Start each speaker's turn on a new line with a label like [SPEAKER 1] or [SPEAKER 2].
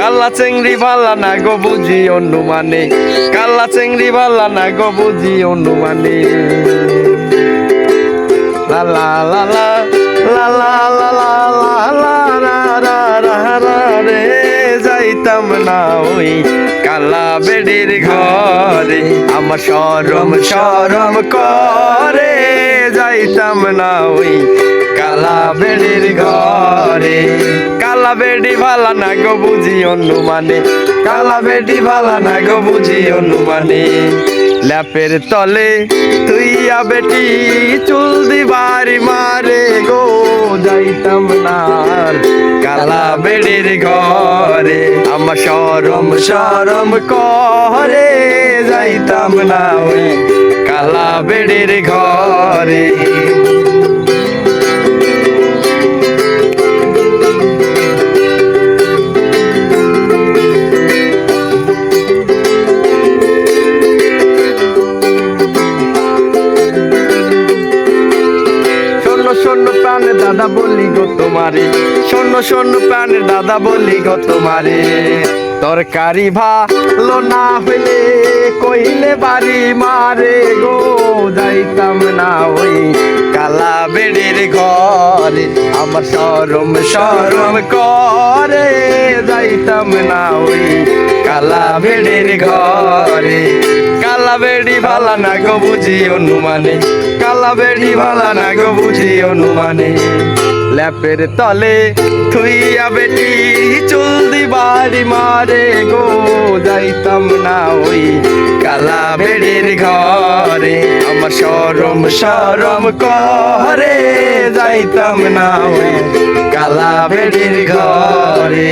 [SPEAKER 1] কাল্লা চেংড়ি ভালা না গো বুঝি অনুমানে, কাল্লা চেংড়ি ভালা না গো বুঝি অনুমানে। লা লা লা লা লা লা লা লা লা লা রা রা রা রে, যাইতাম না ওই কালা বেড়ির ঘরে, আমার শরম শরম করে, যাইতাম না ওই কালা বেড়ির ঘরে। কালা বেড়ি ভালা না গো বুঝি অনুমানে, কালা বেড়ি ভালা না গো বুঝি অনুমানে। ল্যাপের তলে তুইয়া বেটি চুল দিবারি মারে গো, যাইতাম না আর কালা বেড়ির ঘরে, আমার শরম শরম করে, যাইতাম না ওই কালা বেড়ির ঘরে। শোনো প্রাণের দাদা বলি গো তোমারে, শোনো শোনো প্রাণের দাদা বলি গো তোমারে, তরকারি ভালো না হইলে কইলে বাড়ি মারে গো, যাইতাম না ওই কালা বেড়ির ঘরে, আমার শরম শরম করে, যাইতাম না ওই কালা বেড়ির ঘরে। কালা বেড়ি ভালা না গো বুঝি অনুমানে, কালা বেড়ি ভালা না গো বুঝি অনুমানে। ল্যাপের তলে থুইয়া বেটি চুল দিবারি মারে গো, যাইতাম না ওই কালা বেড়ির ঘরে, আমার শরম শরম করে, যাইতাম না ওই কালা বেড়ির ঘরে।